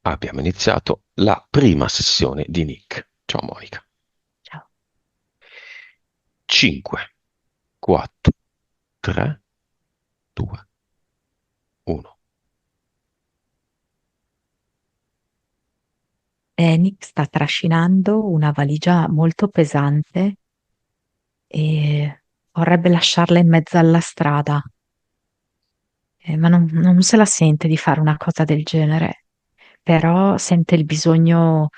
Abbiamo iniziato la prima sessione di Nick. Ciao Monica. Ciao. 5, 4, 3, 2, 1. Nick sta trascinando una valigia molto pesante e vorrebbe lasciarla in mezzo alla strada, ma non se la sente di fare una cosa del genere, però sente il bisogno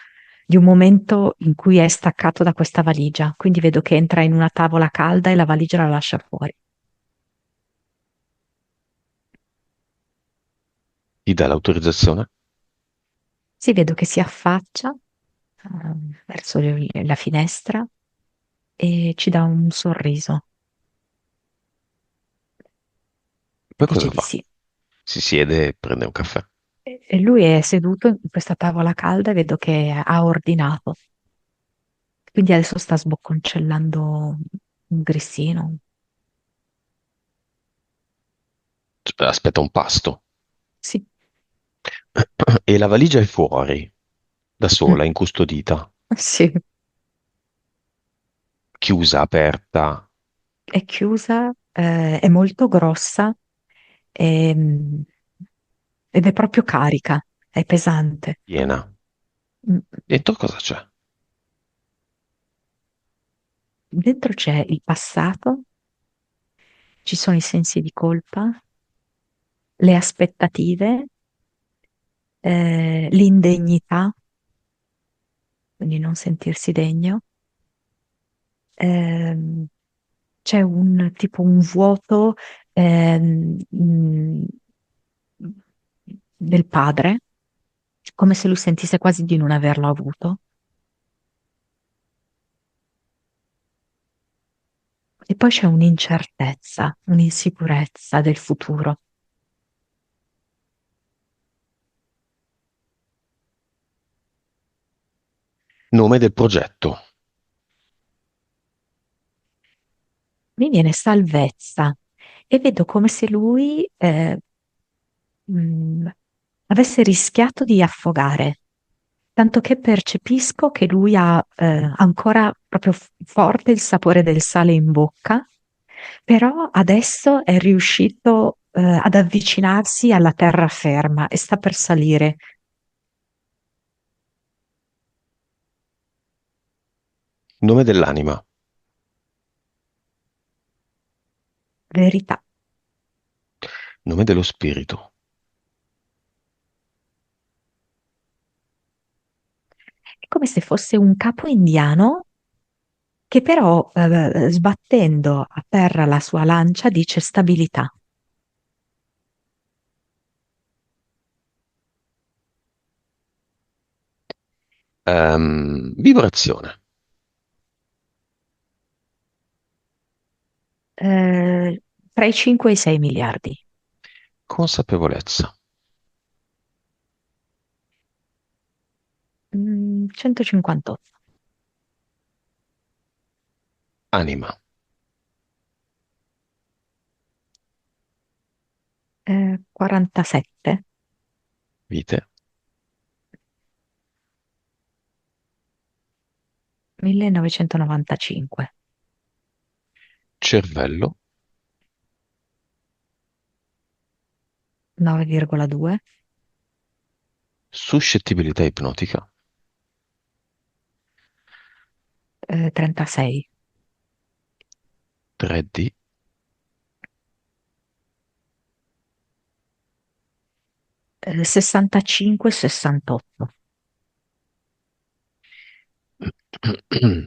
di un momento in cui è staccato da questa valigia, quindi vedo che entra in una tavola calda e la valigia la lascia fuori. Gli dà l'autorizzazione? Si vedo che si affaccia verso la finestra e ci dà un sorriso. Poi Dice cosa di fa? sì. Si siede e prende un caffè. E lui è seduto in questa tavola calda e vedo che ha ordinato. Quindi adesso sta sbocconcellando un grissino. Aspetta un pasto. Sì. E la valigia è fuori, da Mm. sola, incustodita, Sì, chiusa, aperta, è chiusa, è molto grossa ehm, ed è proprio carica, è pesante. piena. Mm. Dentro cosa c'è? Dentro c'è il passato, ci sono i sensi di colpa, le aspettative, l'indegnità, quindi non sentirsi degno. ehm, C'è un tipo un vuoto del padre, come se lui sentisse quasi di non averlo avuto. E poi c'è un'incertezza, un'insicurezza del futuro. Nome del progetto. Mi viene salvezza e vedo come se lui mh, avesse rischiato di affogare, tanto che percepisco che lui ha ancora proprio forte il sapore del sale in bocca, però adesso è riuscito ad avvicinarsi alla terraferma e sta per salire. Nome dell'anima. Verità. Nome dello spirito. È come se fosse un capo indiano che però, sbattendo a terra la sua lancia, dice stabilità. Vibrazione. Eh, Tra i 5 e i 6 miliardi. Consapevolezza. 158. Anima. 47. Vite. 1995. Cervello. 9,2. Suscettibilità ipnotica. 36. 3D. 65, 68.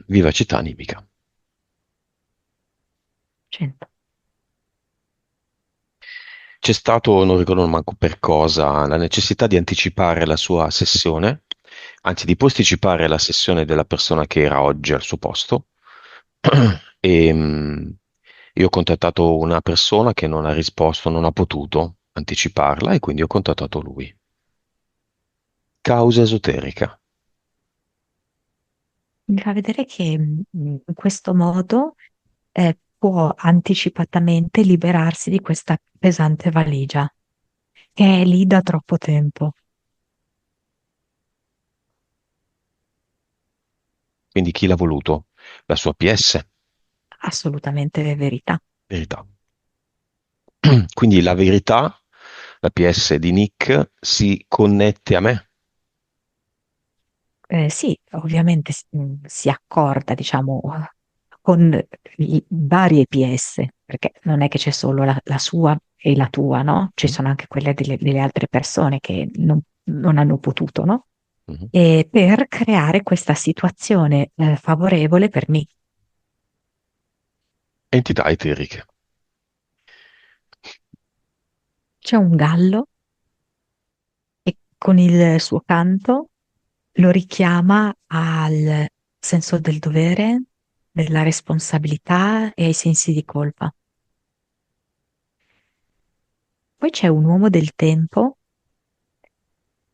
Vivacità animica. 100. C'è stato, non ricordo manco per cosa, la necessità di anticipare la sua sessione, anzi di posticipare la sessione della persona che era oggi al suo posto. E io ho contattato una persona che non ha risposto, non ha potuto anticiparla e quindi ho contattato lui. Causa esoterica. Mi fa vedere che in questo modo può anticipatamente liberarsi di questa pesante valigia che è lì da troppo tempo. Quindi chi l'ha voluto? La sua PS, assolutamente verità. verità. Quindi la verità, la PS di Nick, si connette a me. Sì, ovviamente si accorda, diciamo, con i varie PS, perché non è che c'è solo la sua e la tua, no? Ci Mm? sono anche quelle delle altre persone che non hanno potuto, no? Mhm. E per creare questa situazione favorevole per me. Entità eteriche. C'è un gallo che con il suo canto lo richiama al senso del dovere, della responsabilità e ai sensi di colpa. Poi c'è un uomo del tempo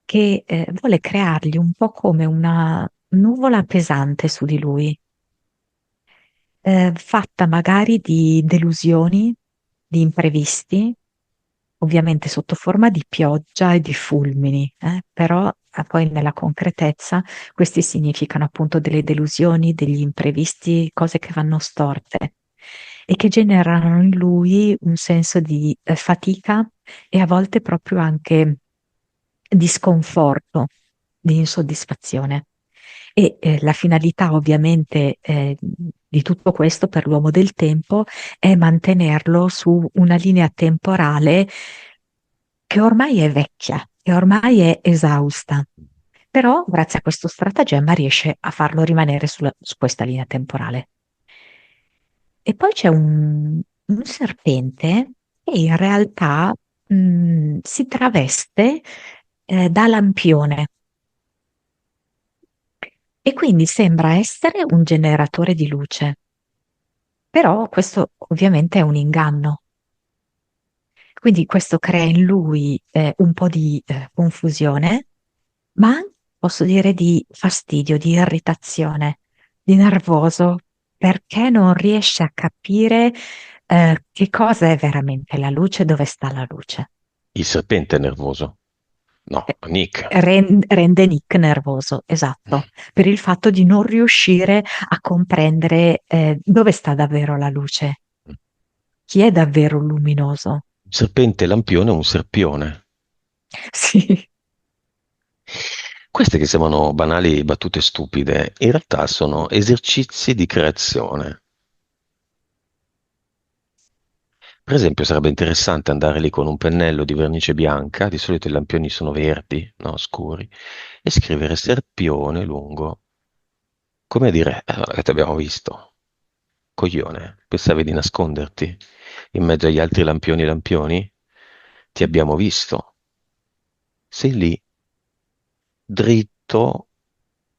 che vuole creargli un po' come una nuvola pesante su di lui, fatta magari di delusioni, di imprevisti, ovviamente sotto forma di pioggia e di fulmini, però poi nella concretezza questi significano appunto delle delusioni, degli imprevisti, cose che vanno storte e che generano in lui un senso di fatica e a volte proprio anche di sconforto, di insoddisfazione. E la finalità ovviamente di tutto questo per l'uomo del tempo è mantenerlo su una linea temporale che ormai è vecchia, che ormai è esausta, però grazie a questo stratagemma riesce a farlo rimanere su questa linea temporale. E poi c'è un serpente che in realtà si traveste da lampione e quindi sembra essere un generatore di luce, però questo ovviamente è un inganno. Quindi questo crea in lui un po' di confusione, ma anche, posso dire di fastidio, di irritazione, di nervoso, perché non riesce a capire che cosa è veramente la luce, dove sta la luce. Il serpente è nervoso. No, Eh, Nick. Rende Nick nervoso, esatto, per il fatto di non riuscire a comprendere dove sta davvero la luce, chi è davvero luminoso. Il serpente lampione è un serpione. Sì. Queste che sembrano banali battute stupide, in realtà sono esercizi di creazione. Per esempio, sarebbe interessante andare lì con un pennello di vernice bianca, di solito i lampioni sono verdi, no, scuri, e scrivere serpione lungo. Come a dire, che ti abbiamo visto. Coglione, pensavi di nasconderti in mezzo agli altri lampioni? Ti abbiamo visto. Sei lì, dritto,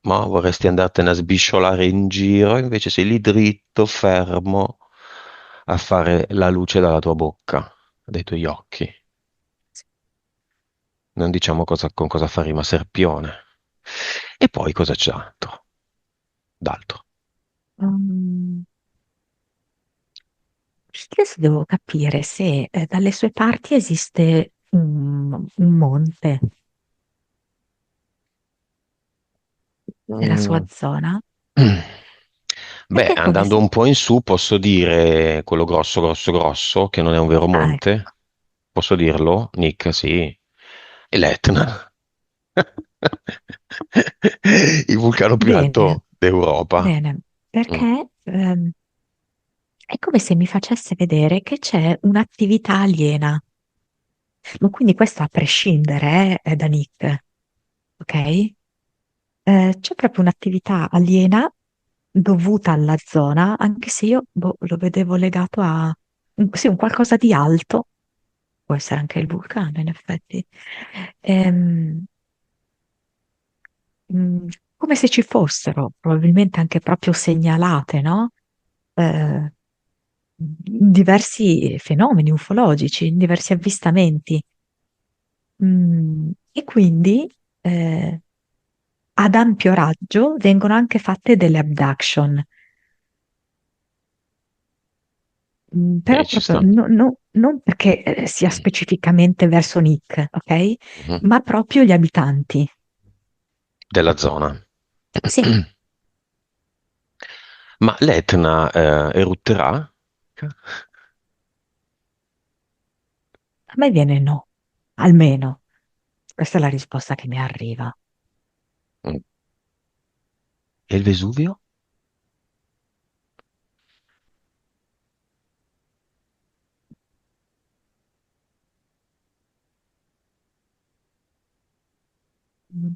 ma vorresti andartene a sbisciolare in giro, invece sei lì dritto, fermo, a fare la luce dalla tua bocca, dai tuoi occhi. Non diciamo con cosa fa rima Serpione. E poi cosa c'è altro? D'altro. Mm, adesso devo capire se dalle sue parti esiste un monte nella sua Mm. zona, Beh, perché è come andando se... un po' in su, posso dire quello grosso, grosso, grosso, che non è un vero Ah, ecco, monte. Posso dirlo? Nick, sì. E l'Etna. Il vulcano più bene, alto d'Europa. bene, Mm. perché è come se mi facesse vedere che c'è un'attività aliena, ma quindi questo a prescindere da Nick, ok? C'è proprio un'attività aliena dovuta alla zona, anche se io boh, lo vedevo legato a sì, un qualcosa di alto, può essere anche il vulcano in effetti. Ehm, mh, Come se ci fossero probabilmente anche proprio segnalate, no? Eh, diversi fenomeni ufologici, diversi avvistamenti. E quindi ad ampio raggio vengono anche fatte delle abduction. Però Ci proprio sta. non perché sia specificamente verso Nick, ok? Mhm. Ma proprio gli abitanti. Della zona. Sì, Ma l'Etna erutterà? A me viene no, almeno. Questa è la risposta che mi arriva. Mm. E il Vesuvio? Mm.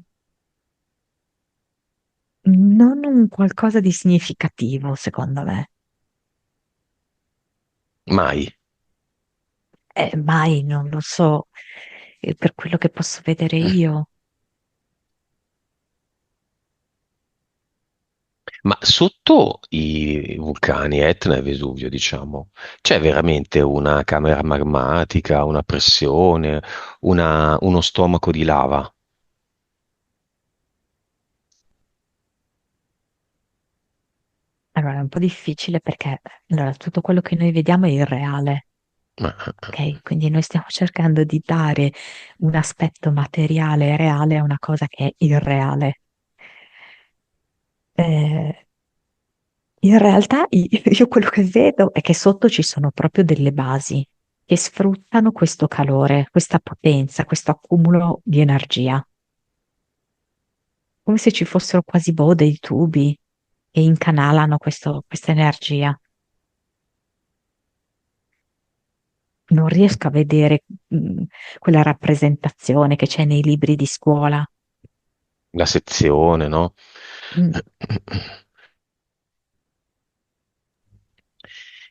Non un qualcosa di significativo, secondo me. Mai. Mai, non lo so, per quello che posso vedere io. Ma sotto i vulcani Etna e Vesuvio, diciamo, c'è veramente una camera magmatica, una pressione, uno stomaco di lava? Allora, è un po' difficile perché allora, tutto quello che noi vediamo è irreale, ok? Quindi noi stiamo cercando di dare un aspetto materiale e reale a una cosa che è irreale. Eh, In realtà io quello che vedo è che sotto ci sono proprio delle basi che sfruttano questo calore, questa potenza, questo accumulo di energia, come se ci fossero quasi dei tubi che incanalano questa energia. Non riesco a vedere quella rappresentazione che c'è nei libri di scuola. La sezione, no? Mm,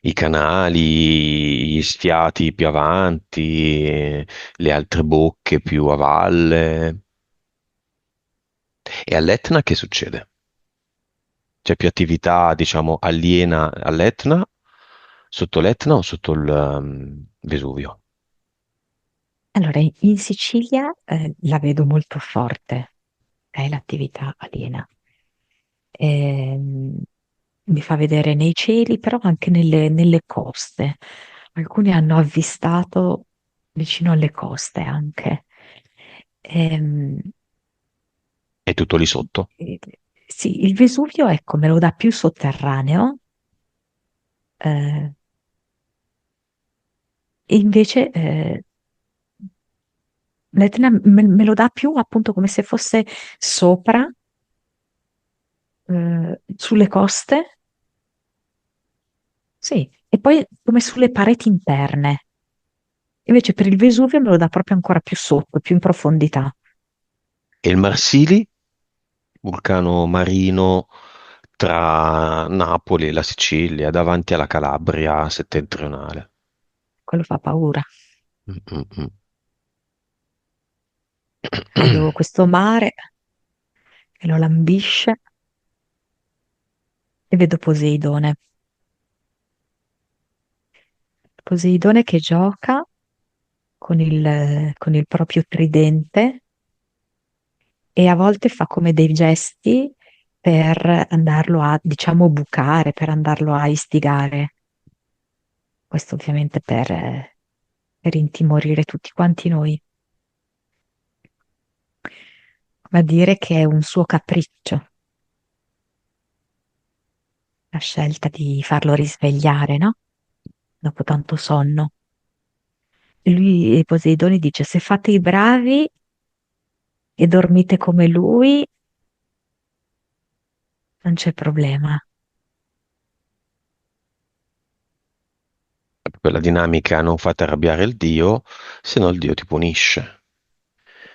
I canali, gli sfiati più avanti, le altre bocche più a valle. E all'Etna che succede? C'è più attività, diciamo, aliena all'Etna, sotto l'Etna o sotto il Vesuvio? Allora, in Sicilia la vedo molto forte, è l'attività aliena. Ehm, Mi fa vedere nei cieli, però anche nelle coste. Alcuni hanno avvistato vicino alle coste anche. Ehm, È tutto lì sotto. eh, sì, il Vesuvio, ecco, me lo dà più sotterraneo, eh, e invece l'Etna me lo dà più appunto come se fosse sopra, sulle coste, sì, e poi come sulle pareti interne. Invece per il Vesuvio me lo dà proprio ancora più sotto, più in profondità. E il Marsili, vulcano marino tra Napoli e la Sicilia, davanti alla Calabria settentrionale. Quello fa paura. Mm, mm, mm. Vedo questo mare che lo lambisce e vedo Poseidone. Poseidone che gioca con il proprio tridente e a volte fa come dei gesti per andarlo a, diciamo, bucare, per andarlo a istigare. Questo ovviamente per intimorire tutti quanti noi, ma dire che è un suo capriccio, la scelta di farlo risvegliare, no? Dopo tanto sonno. E lui, e Poseidone dice, se fate i bravi e dormite come lui, non c'è problema. Quella dinamica non fate arrabbiare il Dio, se no il Dio ti punisce.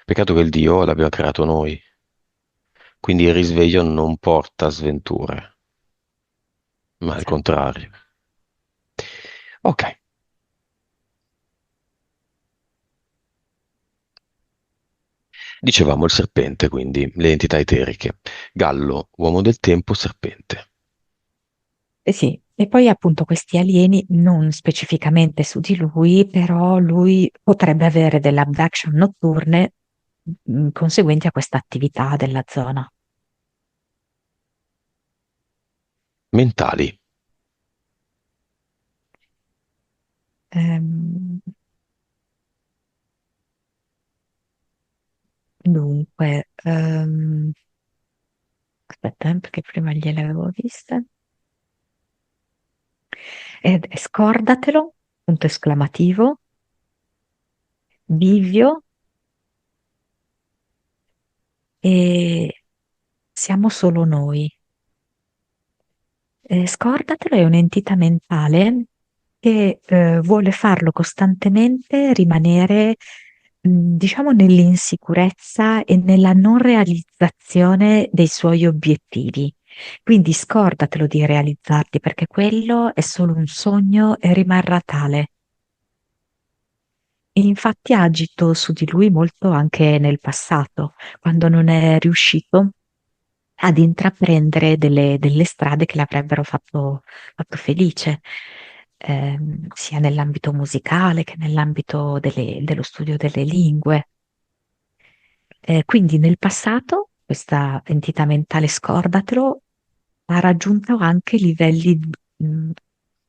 Peccato che il Dio l'abbiamo creato noi, quindi il risveglio non porta sventure, ma al Esatto. contrario. Ok, dicevamo il serpente, quindi le entità eteriche. Gallo, uomo del tempo, serpente. Eh sì, e poi appunto questi alieni non specificamente su di lui, però lui potrebbe avere delle abduction notturne conseguenti a questa attività della zona. Mentali. Ehm, Dunque, aspetta, perché prima gliele avevo viste. Scordatelo, punto esclamativo, bivio e siamo solo noi. Scordatelo è un'entità mentale che vuole farlo costantemente rimanere, diciamo, nell'insicurezza e nella non realizzazione dei suoi obiettivi. Quindi scordatelo di realizzarli perché quello è solo un sogno e rimarrà tale. E infatti agito su di lui molto anche nel passato, quando non è riuscito ad intraprendere delle strade che l'avrebbero fatto felice, sia nell'ambito musicale che nell'ambito dello studio delle lingue. Quindi nel passato questa entità mentale, scordatelo, ha raggiunto anche livelli,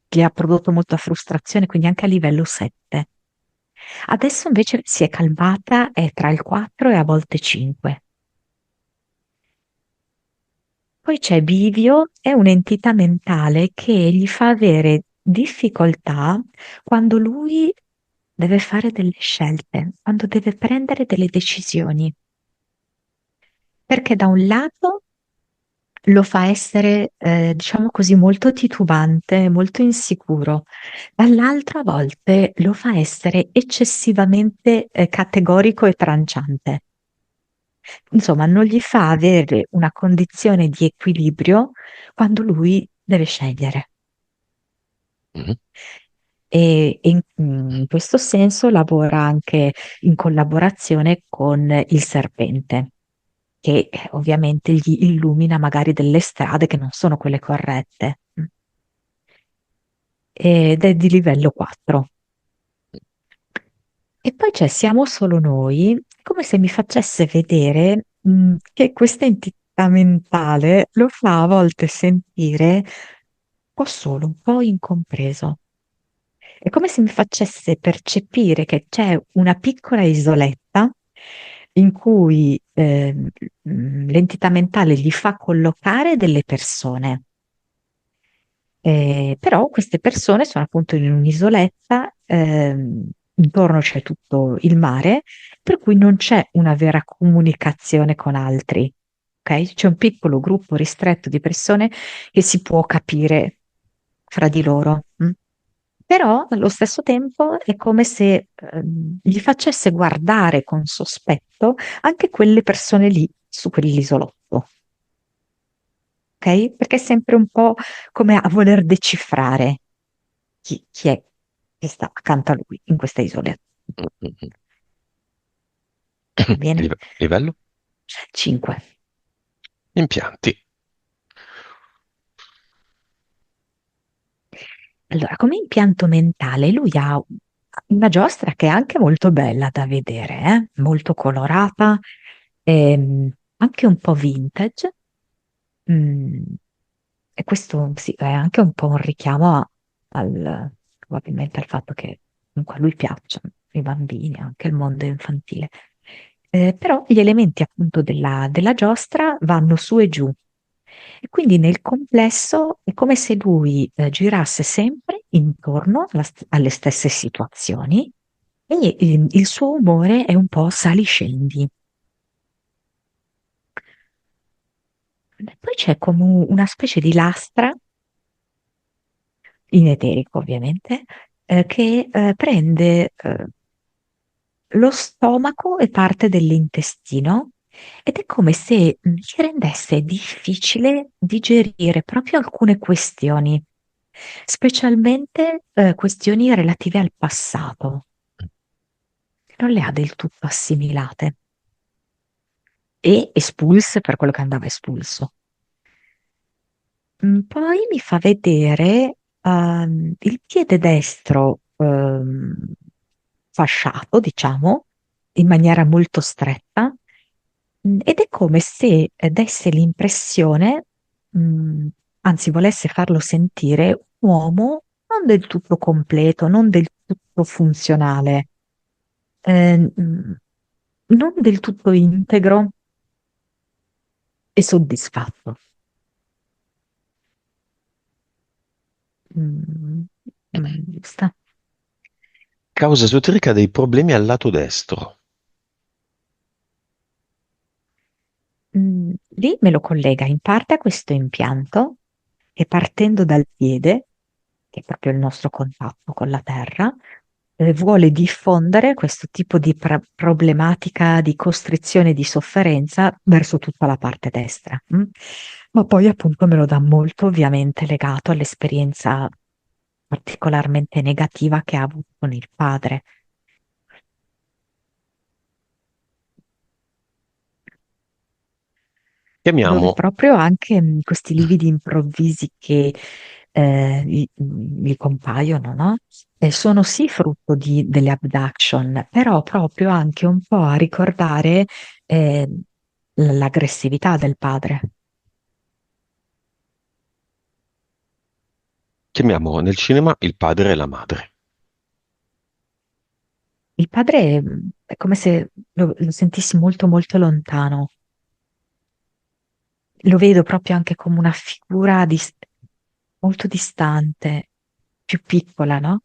che ha prodotto molta frustrazione, quindi anche a livello 7. Adesso invece si è calmata, è tra il 4 e a volte 5. Poi c'è Bivio, è un'entità mentale che gli fa avere difficoltà quando lui deve fare delle scelte, quando deve prendere delle decisioni, perché da un lato lo fa essere, diciamo così, molto titubante, molto insicuro, dall'altro a volte lo fa essere eccessivamente, categorico e tranciante. Insomma, non gli fa avere una condizione di equilibrio quando lui deve scegliere. Mhm. E in questo senso lavora anche in collaborazione con il serpente, che ovviamente gli illumina magari delle strade che non sono quelle corrette. Ed è di livello 4. E poi c'è Siamo solo noi, come se mi facesse vedere, che questa entità mentale lo fa a volte sentire un po' solo, un po' incompreso. È come se mi facesse percepire che c'è una piccola isoletta in cui l'entità mentale gli fa collocare delle persone. Però queste persone sono appunto in un'isoletta, intorno c'è tutto il mare, per cui non c'è una vera comunicazione con altri. Ok? C'è un piccolo gruppo ristretto di persone che si può capire fra di loro. Però allo stesso tempo è come se gli facesse guardare con sospetto anche quelle persone lì su quell'isolotto. Ok? Perché è sempre un po' come a voler decifrare chi è che sta accanto a lui in questa isola. Mhm. Va bene? Livello? 5. Impianti. Allora, come impianto mentale, lui ha una giostra che è anche molto bella da vedere, molto colorata, anche un po' vintage. Mm, e questo sì, è anche un po' un richiamo probabilmente al fatto che comunque a lui piacciono i bambini, anche il mondo infantile. Però gli elementi appunto della giostra vanno su e giù. E quindi nel complesso è come se lui girasse sempre intorno alle stesse situazioni e il suo umore è un po' saliscendi. Poi c'è come una specie di lastra, in eterico ovviamente, che prende lo stomaco e parte dell'intestino ed è come se gli rendesse difficile digerire proprio alcune questioni, specialmente questioni relative al passato, che non le ha del tutto assimilate e espulse per quello che andava espulso. Poi mi fa vedere il piede destro fasciato, diciamo, in maniera molto stretta, ed è come se desse l'impressione, mh, anzi volesse farlo sentire un uomo non del tutto completo, non del tutto funzionale, non del tutto integro e soddisfatto. Mm, giusta. Causa esoterica dei problemi al lato destro. Lì me lo collega in parte a questo impianto e partendo dal piede, che è proprio il nostro contatto con la terra, vuole diffondere questo tipo di problematica di costrizione e di sofferenza verso tutta la parte destra. Ma poi appunto me lo dà molto ovviamente legato all'esperienza particolarmente negativa che ha avuto con il padre, dove Chiamiamo, proprio anche questi lividi improvvisi che gli compaiono, no? Sono sì frutto delle abduction, però proprio anche un po' a ricordare eh, l'aggressività del padre. chiamiamo nel cinema il padre e la madre. Il padre è come se lo sentissi molto molto lontano. Lo vedo proprio anche come una figura molto distante, più piccola, no?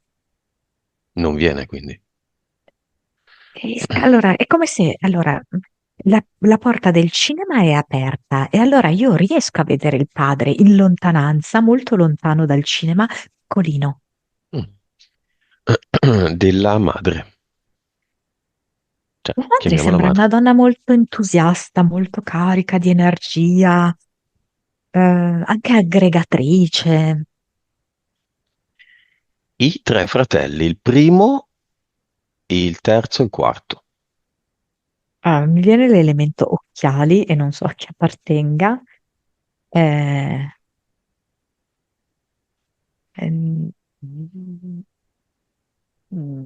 Non viene quindi. Allora, è come se allora, la porta del cinema è aperta e allora io riesco a vedere il padre in lontananza, molto lontano dal cinema, piccolino. Mm. Della madre. Cioè, La madre chiamiamola sembra una madre. donna molto entusiasta, molto carica di energia, anche aggregatrice. I tre fratelli, il primo, il terzo e il quarto. Ah, mi viene l'elemento occhiali e non so a chi appartenga. Eh, ehm, mm.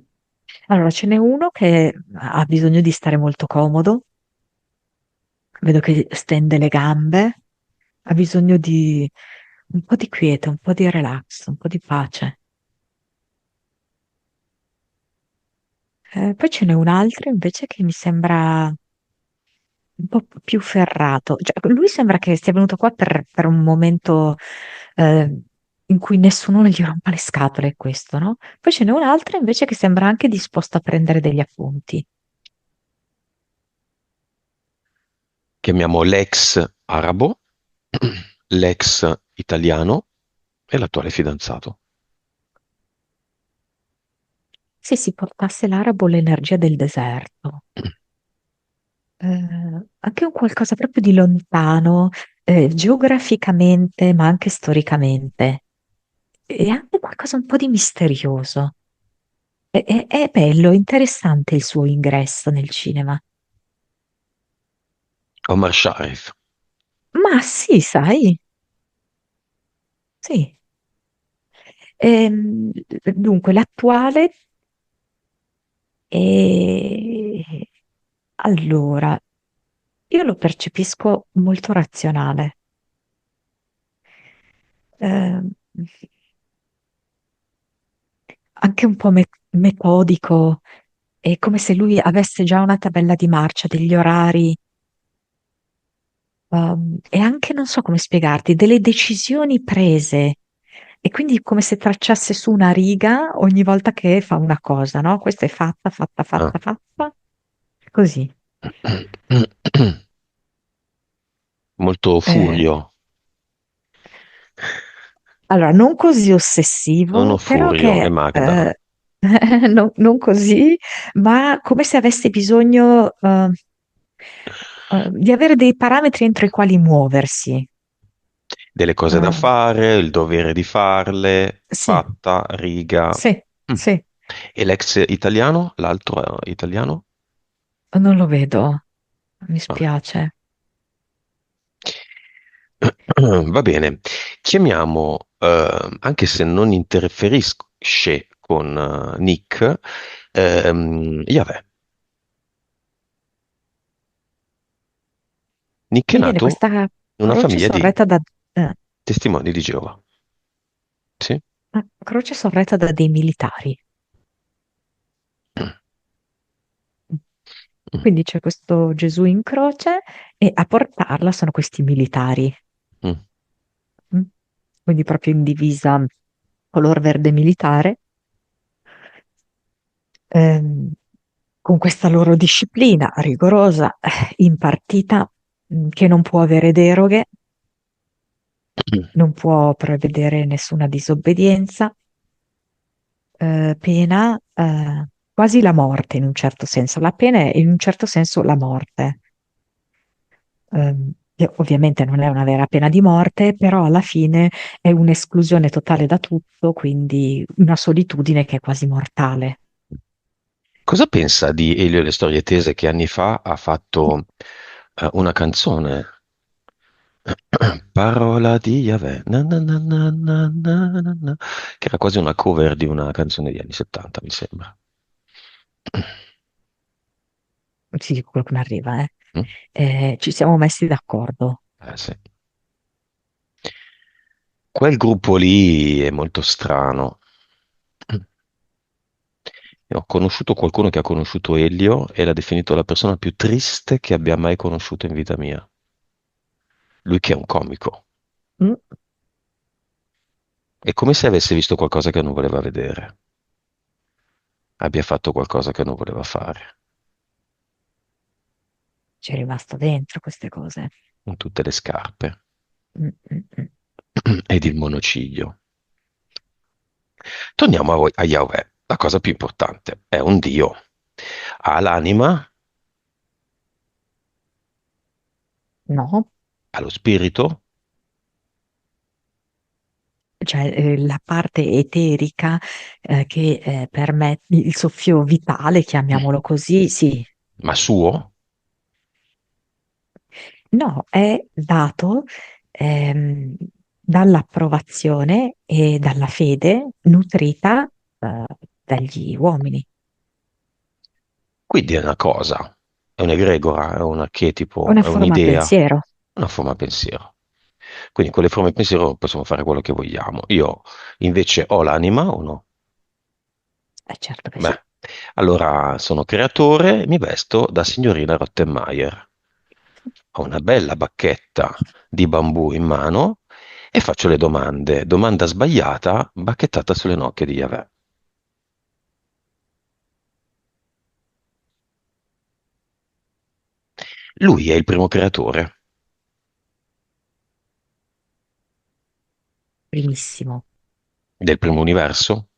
Allora, ce n'è uno che ha bisogno di stare molto comodo, vedo che stende le gambe, ha bisogno di un po' di quiete, un po' di relax, un po' di pace. Poi ce n'è un altro invece che mi sembra un po' più ferrato. Cioè, lui sembra che sia venuto qua per un momento in cui nessuno gli rompa le scatole, questo, no? Poi ce n'è un altro invece che sembra anche disposto a prendere degli appunti. Chiamiamo l'ex arabo, l'ex italiano e l'attuale fidanzato. Se si portasse l'arabo l'energia del deserto, anche un qualcosa proprio di lontano, geograficamente, ma anche storicamente, e anche qualcosa un po' di misterioso. È bello, interessante il suo ingresso nel cinema. Omar Sharif. Ma sì, sai, sì. Ehm, Dunque, l'attuale è... Allora, io lo percepisco molto razionale. Ehm, Anche un po' metodico, è come se lui avesse già una tabella di marcia degli orari, e anche non so come spiegarti, delle decisioni prese. E quindi come se tracciasse su una riga ogni volta che fa una cosa, no? Questa è fatta, fatta, Ah. fatta, fatta, così. Molto Eh, furio. allora, non così Sono ossessivo, però Furio e che Magda. non così, ma come se avesse bisogno di avere dei parametri entro i quali muoversi. Delle cose da Eh, fare, il dovere di farle, sì, fatta, riga. sì, Mm. sì, E l'ex italiano? L'altro italiano? non lo vedo, mi Ah. spiace. Va bene. Chiamiamo, anche se non interferisce con Nick, Yahweh. Nick è Mi viene nato questa in una croce famiglia di sorretta eh, testimoni di Geova. Sì? una croce sorretta da dei militari. Mm, Quindi c'è questo Gesù in croce e a portarla sono questi militari. mm. Mm? Quindi proprio in divisa color verde militare, ehm, con questa loro disciplina rigorosa, impartita, che non può avere deroghe, non può prevedere nessuna disobbedienza, pena, quasi la morte in un certo senso. La pena è in un certo senso la morte. Che ovviamente non è una vera pena di morte, però alla fine è un'esclusione totale da tutto, quindi una solitudine che è quasi mortale. Cosa pensa di Elio e le storie tese che anni fa ha fatto una canzone? Parola di Yahweh, na na na na na na na na, che era quasi una cover di una canzone degli anni 70, mi sembra. Ti dico quello che mi arriva, eh. Mm? Ci siamo messi d'accordo. Sì. Quel gruppo lì è molto strano. Io ho conosciuto qualcuno che ha conosciuto Elio e l'ha definito la persona più triste che abbia mai conosciuto in vita mia. Lui che è un comico. Mm, È come se avesse visto qualcosa che non voleva vedere, abbia fatto qualcosa che non voleva fare, Ci è rimasto dentro queste cose. con tutte le scarpe Mm, mm, mm. ed il monociglio. Torniamo a Yahweh. La cosa più importante è un Dio. Ha l'anima, No, ha lo spirito, cioè la parte eterica che permette il soffio vitale, chiamiamolo così, sì. ma suo? No, è dato ehm, dall'approvazione e dalla fede nutrita dagli uomini. Quindi è una cosa, è un'egregora, è un archetipo, Una è forma un'idea, pensiero, una forma pensiero. Quindi con le forme pensiero possiamo fare quello che vogliamo. Io invece ho l'anima o no? certo che sì. Beh, allora sono creatore, mi vesto da signorina Rottenmeier. Ho una bella bacchetta di bambù in mano e faccio le domande. Domanda sbagliata, bacchettata sulle nocche di Yahweh. Lui è il primo creatore Primissimo del primo universo.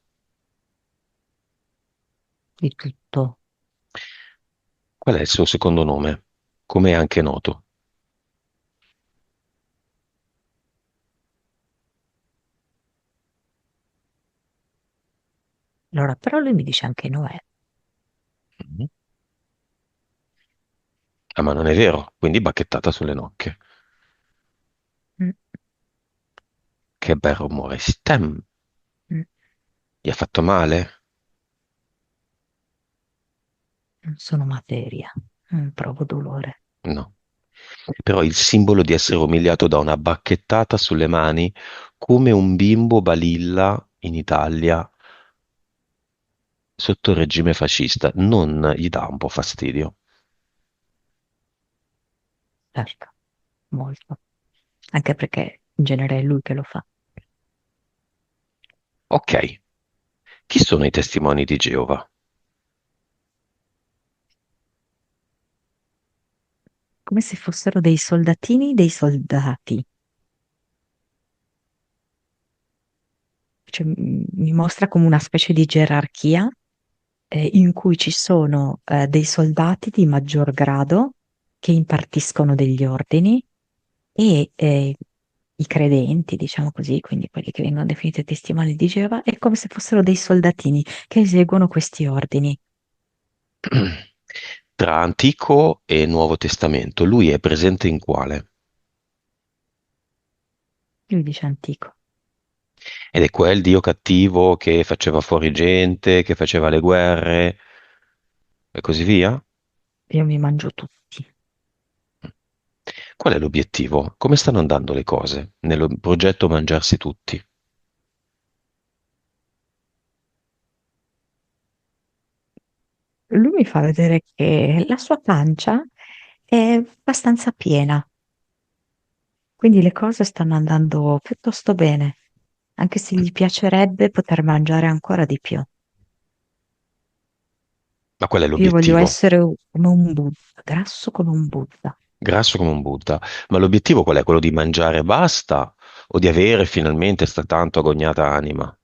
di tutto. Qual è il suo secondo nome? Come è anche noto? Allora, però lui mi dice anche Noè. Mhm. Ah, ma non è vero, quindi bacchettata sulle nocche. Mm, Che bel rumore. Stem. mm, Gli ha fatto male? non sono materia, provo dolore. No. Però il simbolo di essere umiliato da una bacchettata sulle mani, come un bimbo balilla in Italia sotto il regime fascista, non gli dà un po' fastidio? Certo, molto. Anche perché in genere è lui che lo fa. Ok, chi sono i testimoni di Geova? Come se fossero dei soldatini dei soldati. Cioè, mi mostra come una specie di gerarchia in cui ci sono dei soldati di maggior grado che impartiscono degli ordini e i credenti, diciamo così, quindi quelli che vengono definiti testimoni di Geova, è come se fossero dei soldatini che eseguono questi ordini. Tra Antico e Nuovo Testamento, lui è presente in quale? Lui dice antico. Ed è quel Dio cattivo che faceva fuori gente, che faceva le guerre e così via? Io mi mangio tutti. Qual è l'obiettivo? Come stanno andando le cose nel progetto Mangiarsi tutti? Lui mi fa vedere che la sua pancia è abbastanza piena, quindi le cose stanno andando piuttosto bene. anche se gli piacerebbe poter mangiare ancora di più. Ma qual è Io voglio l'obiettivo? essere come un Buddha, grasso come un Buddha. Grasso come un Buddha. Ma l'obiettivo qual è? Quello di mangiare e basta? O di avere finalmente sta tanto agognata anima?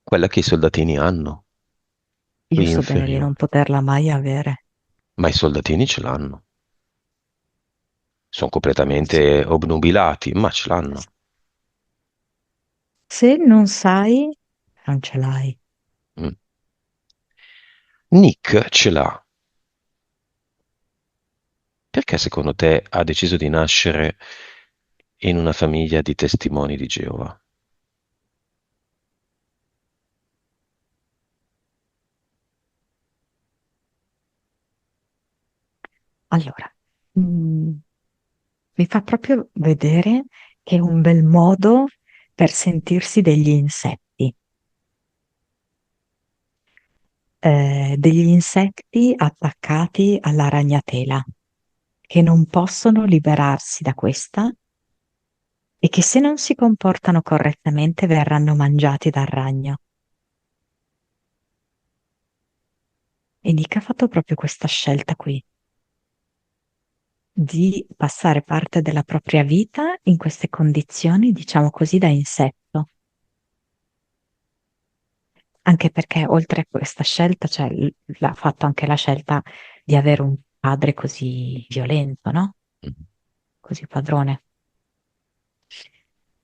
Quella che i soldatini hanno, Io quelli so bene di non inferiori. poterla mai avere. Ma i soldatini ce l'hanno. Sono Se completamente obnubilati, ma ce l'hanno. se non sai, non ce l'hai. Mm. Nick ce l'ha. Perché secondo te ha deciso di nascere in una famiglia di testimoni di Geova? Allora, mm, mi fa proprio vedere che è un bel modo per sentirsi degli insetti, degli insetti attaccati alla ragnatela, che non possono liberarsi da questa e che se non si comportano correttamente verranno mangiati dal ragno. E Nick ha fatto proprio questa scelta qui, di passare parte della propria vita in queste condizioni, diciamo così, da insetto. Anche perché oltre a questa scelta, cioè, l'ha fatto anche la scelta di avere un padre così violento, no? Mm. Così padrone.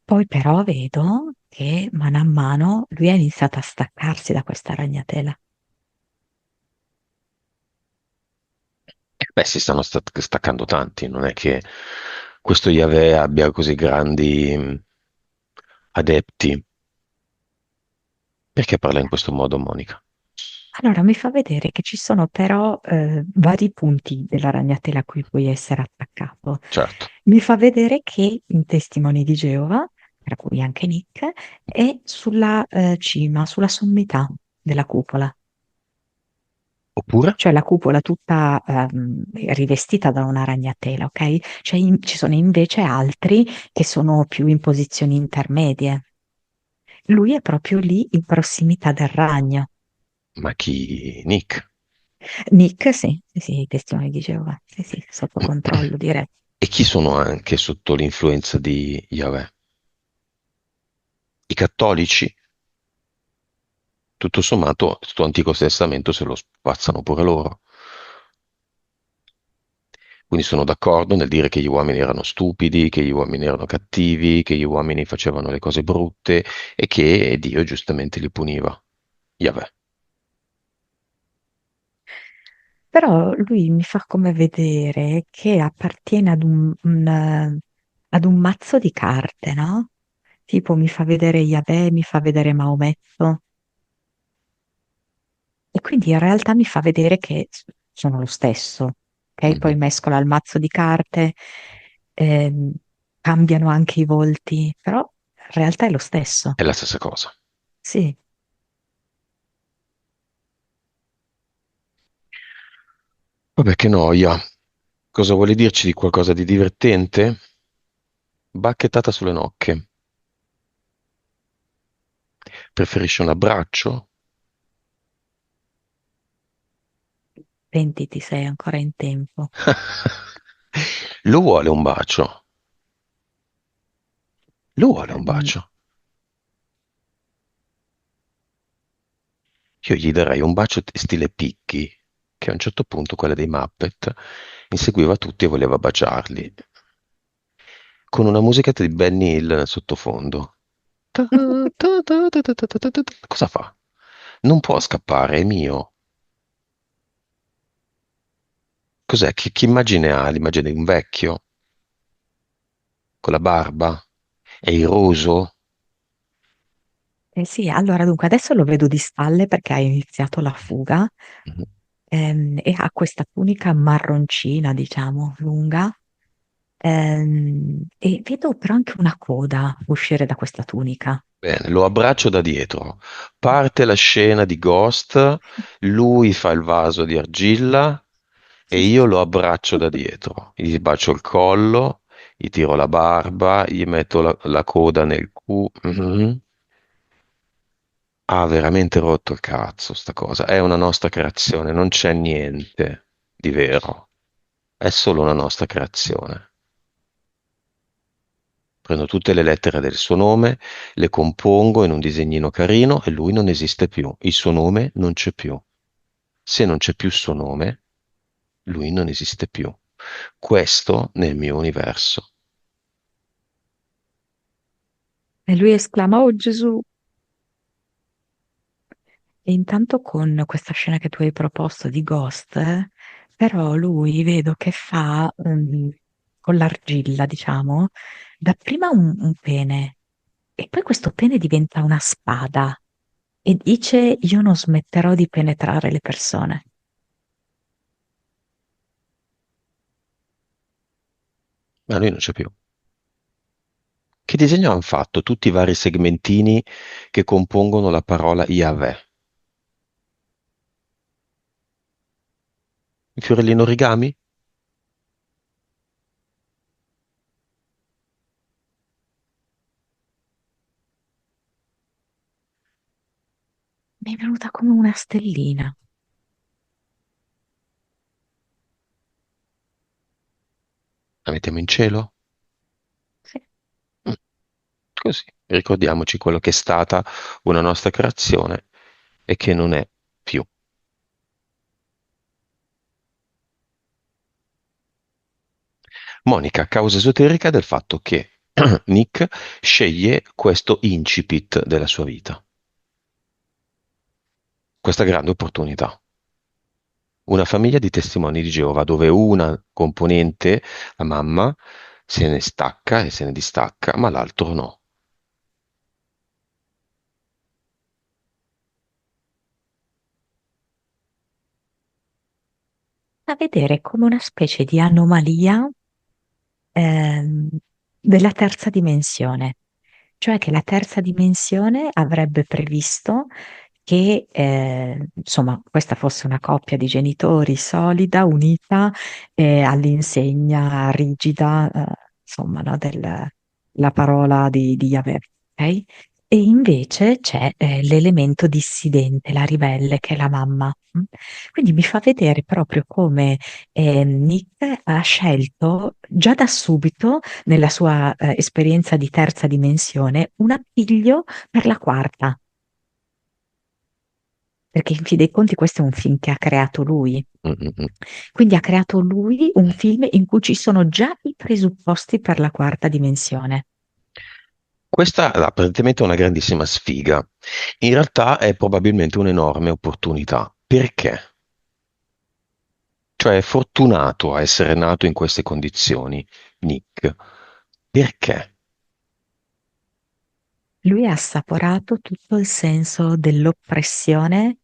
Poi però vedo che mano a mano lui ha iniziato a staccarsi da questa ragnatela. Beh, si stanno staccando tanti, non è che questo Yahweh abbia così grandi adepti. Perché parla in questo modo, Monica? Allora mi fa vedere che ci sono però vari punti della ragnatela a cui puoi essere attaccato. Certo. Mi fa vedere che in Testimoni di Geova, tra cui anche Nick, è sulla cima, sulla sommità della cupola. Oppure? Cioè la cupola tutta rivestita da una ragnatela, ok? Cioè, ci sono invece altri che sono più in posizioni intermedie. Lui è proprio lì in prossimità del ragno. Ma chi? Nick. Nick, sì, sì, sì, i testimoni di Geova, sì, sì, sotto controllo diretto. E chi sono anche sotto l'influenza di Yahweh? I cattolici? Tutto sommato, sto Antico Testamento se lo spazzano pure loro. Quindi sono d'accordo nel dire che gli uomini erano stupidi, che gli uomini erano cattivi, che gli uomini facevano le cose brutte e che Dio giustamente li puniva. Yahweh. Però lui mi fa come vedere che appartiene ad un mazzo di carte, no? Tipo mi fa vedere Yahweh, mi fa vedere Maometto. E quindi in realtà mi fa vedere che sono lo stesso, ok? Poi Mhm. mescola il mazzo di carte, ehm, cambiano anche i volti, però in realtà è lo stesso. È la stessa cosa. Sì. Vabbè, che noia. Cosa vuole dirci di qualcosa di divertente? Bacchettata sulle nocche. Preferisce un abbraccio? Pentiti, sei ancora in tempo. Lo vuole un bacio? Lo vuole un Mm, bacio? Io gli darei un bacio stile Picchi, che a un certo punto, quella dei Muppet, inseguiva tutti e voleva baciarli, con una musichetta di Benny Hill nel sottofondo. Cosa fa? Non può scappare, è mio. Cos'è? Che immagine ha? L'immagine di un vecchio? Con la barba? È iroso? Eh sì, allora dunque adesso lo vedo di spalle perché ha iniziato la fuga Mhm. e ha questa tunica marroncina, diciamo, lunga, e vedo però anche una coda uscire da questa tunica. Bene, lo abbraccio da dietro. Parte la scena di Ghost, lui fa il vaso di argilla e io lo abbraccio da dietro, gli bacio il collo, gli tiro la barba, gli metto la coda nel culo. Mhm. Ha veramente rotto il cazzo sta cosa. È una nostra creazione, non c'è niente di vero. È solo una nostra creazione. Prendo tutte le lettere del suo nome, le compongo in un disegnino carino e lui non esiste più. Il suo nome non c'è più. Se non c'è più il suo nome, lui non esiste più. Questo nel mio universo. E lui esclama, oh Gesù! E intanto con questa scena che tu hai proposto di Ghost, però lui vedo che fa con l'argilla, diciamo, dapprima un pene e poi questo pene diventa una spada e dice io non smetterò di penetrare le persone. Ma lui non c'è più. Che disegno hanno fatto? Tutti i vari segmentini che compongono la parola Yahweh. Il fiorellino origami? Mi è venuta come una stellina. La mettiamo in cielo? Sì. Mm, così. Ricordiamoci quello che è stata una nostra creazione e che non è più. Monica, causa esoterica del fatto che Nick sceglie questo incipit della sua vita, questa grande opportunità. Una famiglia di testimoni di Geova dove una componente, la mamma, se ne stacca e se ne distacca, ma l'altro no. Da vedere come una specie di anomalia ehm, della terza dimensione, cioè che la terza dimensione avrebbe previsto che insomma questa fosse una coppia di genitori solida, unita all'insegna rigida, insomma, no, della parola di Yahweh, ok? E invece c'è l'elemento dissidente, la ribelle, che è la mamma. Mm? Quindi mi fa vedere proprio come Nick ha scelto già da subito, nella sua esperienza di terza dimensione, un appiglio per la quarta, perché in fin dei conti questo è un film che ha creato lui. Mm, mm, mm. Quindi ha creato lui un film in cui ci sono già i presupposti per la quarta dimensione. Questa apparentemente è una grandissima sfiga. In realtà è probabilmente un'enorme opportunità. Perché? Cioè è fortunato a essere nato in queste condizioni, Nick. Perché? Lui ha assaporato tutto il senso dell'oppressione,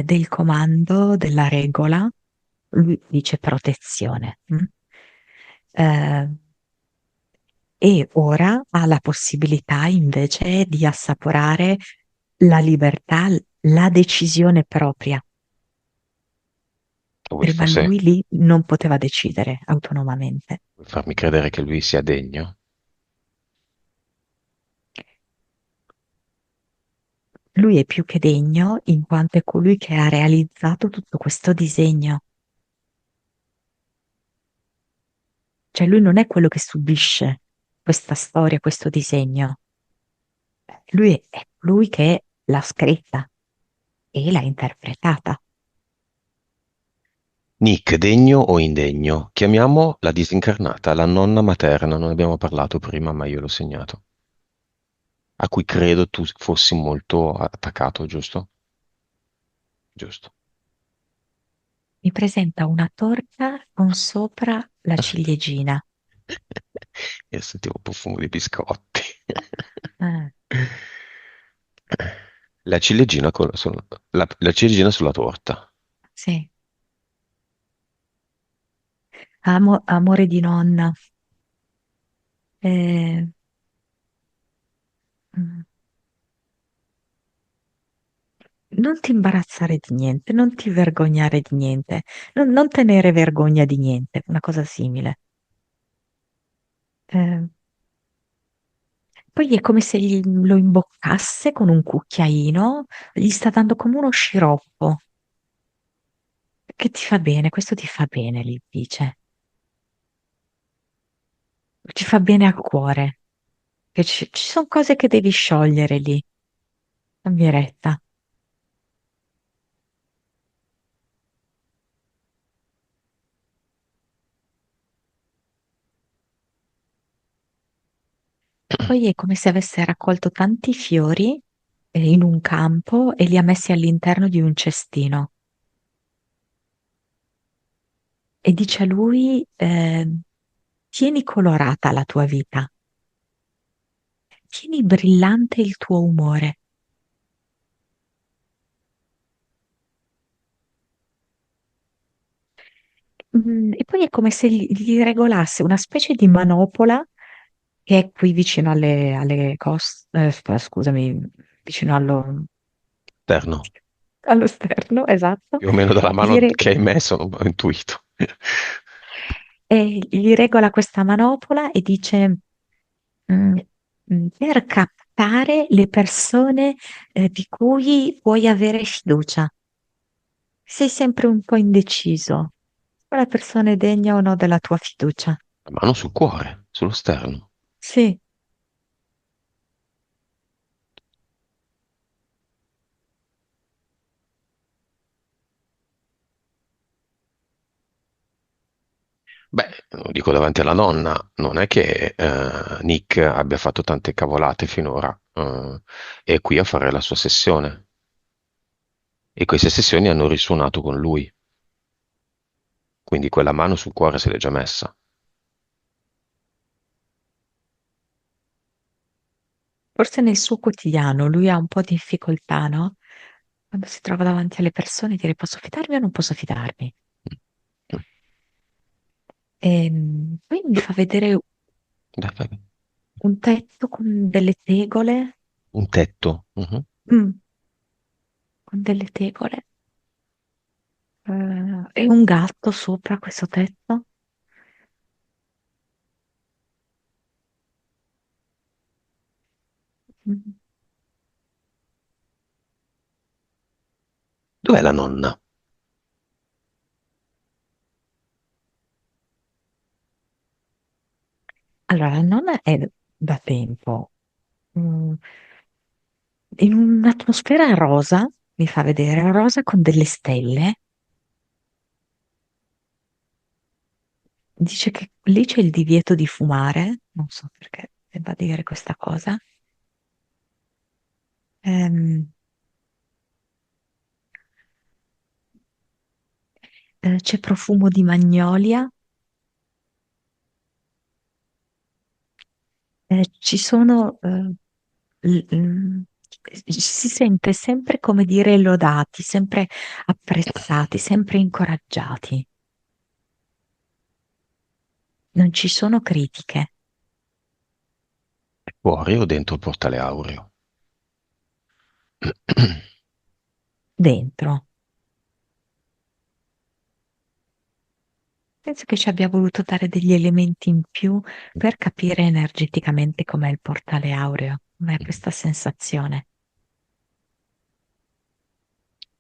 del comando, della regola. Lui dice protezione. Mm? Eh, e ora ha la possibilità invece di assaporare la libertà, la decisione propria. Vuoi Prima forse lui lì non poteva decidere autonomamente. farmi credere che lui sia degno? Lui è più che degno in quanto è colui che ha realizzato tutto questo disegno. Cioè lui non è quello che subisce questa storia, questo disegno. Lui è colui che l'ha scritta e l'ha interpretata. Nick, degno o indegno? Chiamiamo la disincarnata, la nonna materna, non abbiamo parlato prima, ma io l'ho segnato, a cui credo tu fossi molto attaccato, giusto? Giusto. Mi presenta una torta con sopra la ciliegina. Io sentivo un profumo di biscotti. Ah, La ciliegina, la ciliegina sulla torta. sì, amore di nonna. Eh, mm, non ti imbarazzare di niente, non ti vergognare di niente, non tenere vergogna di niente, una cosa simile. Eh, Poi è come se lo imboccasse con un cucchiaino, gli sta dando come uno sciroppo, che ti fa bene, questo ti fa bene, gli dice, ti fa bene al cuore, che ci sono cose che devi sciogliere lì, dammi retta. Poi è come se avesse raccolto tanti fiori in un campo e li ha messi all'interno di un cestino. E dice a lui, tieni colorata la tua vita, tieni brillante il tuo umore. E poi è come se gli regolasse una specie di manopola che è qui vicino alle costole, scusami, vicino Terno, allo sterno, esatto, più o meno dalla gli, mano re- che hai messo, ho intuito. e gli regola questa manopola e dice, mm, per captare le persone, di cui puoi avere fiducia. Sei sempre un po' indeciso. Quella persona è degna o no della tua fiducia? La mano sul cuore, sullo sterno. Sì. Beh, lo dico davanti alla nonna, non è che Nick abbia fatto tante cavolate finora, è qui a fare la sua sessione e queste sessioni hanno risuonato con lui, quindi quella mano sul cuore se l'è già messa. Forse nel suo quotidiano lui ha un po' di difficoltà, no? Quando si trova davanti alle persone, dire posso fidarmi o non posso fidarmi? Poi mi fa vedere Dai, vai. un tetto con delle tegole, Un tetto. Mhm. mm, con delle tegole, e un gatto sopra questo tetto. Mm. Dov'è la nonna? Allora, la nonna è da tempo, mm, in un'atmosfera rosa, mi fa vedere, rosa con delle stelle. Dice che lì c'è il divieto di fumare, non so perché debba dire questa cosa. Ehm, c'è profumo di magnolia, ci sono, si sente sempre come dire lodati, sempre apprezzati, sempre incoraggiati. Non ci sono critiche Fuori o dentro il portale aureo? dentro. Penso che ci abbia voluto dare degli elementi in più per capire energeticamente com'è il portale aureo, com'è questa sensazione.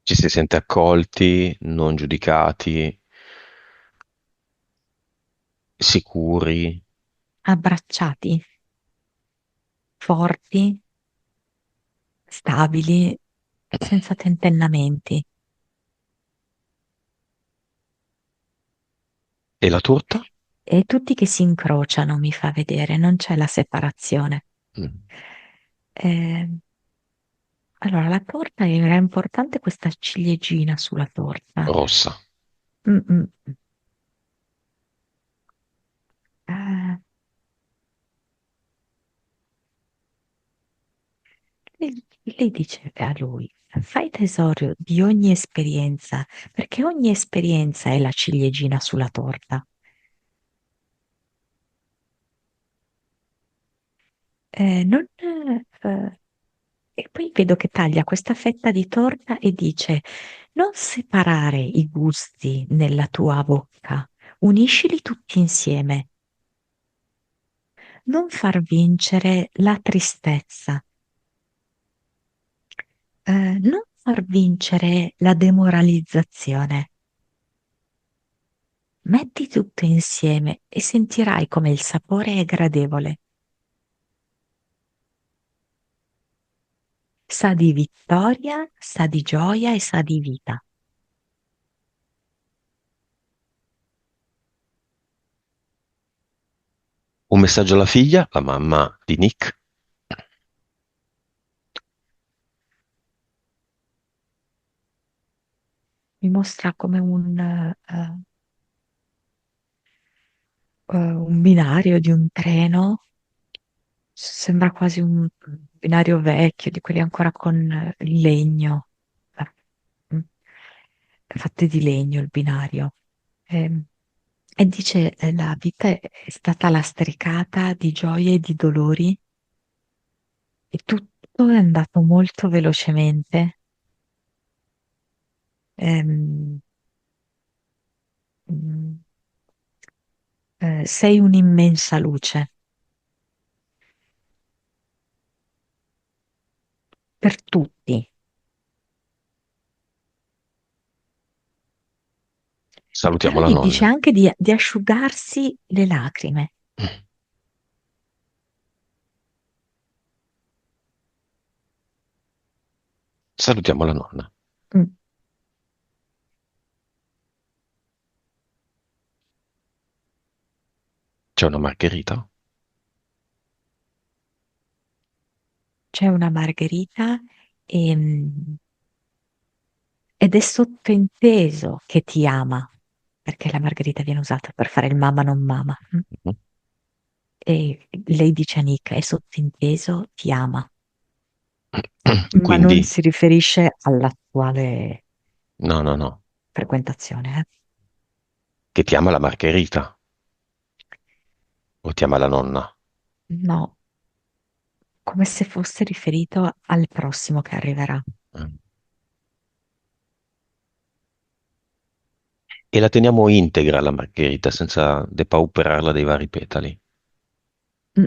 Ci si sente accolti, non giudicati, sicuri. Abbracciati, forti, stabili, senza tentennamenti. E la torta? E tutti che si incrociano, mi fa vedere, non c'è la separazione. Mm. Eh, allora, la torta era importante questa ciliegina sulla torta. Rossa. Mm, mm, mm. Eh, lei dice a lui, fai tesoro di ogni esperienza, perché ogni esperienza è la ciliegina sulla torta. Non E poi vedo che taglia questa fetta di torta e dice: non separare i gusti nella tua bocca, uniscili tutti insieme. Non far vincere la tristezza, non far vincere la demoralizzazione. Metti tutto insieme e sentirai come il sapore è gradevole. Sa di vittoria, sa di gioia e sa di vita. Un messaggio alla figlia, la mamma di Nick. Mi mostra come un binario di un treno. Sembra quasi un binario vecchio, di quelli ancora con il legno. Mm. È fatto di legno il binario. Ehm, E, dice, la vita è stata lastricata di gioie e di dolori e tutto è andato molto velocemente. Ehm, mm, sei un'immensa luce per tutti, però Salutiamo la gli dice nonna. anche di asciugarsi le lacrime. Salutiamo la nonna. Mm. C'è una margherita? C'è una margherita ed è sottointeso che ti ama, perché la margherita viene usata per fare il mamma non mama. Mm? Mhm. E lei dice a Nick, è sottinteso, ti ama, ma non Quindi, si riferisce all'attuale no, no, no, frequentazione, eh. che ti ama la margherita o ti ama la nonna. No, come se fosse riferito al prossimo che arriverà. Mm. E la teniamo integra la margherita senza depauperarla dei vari petali. Mm.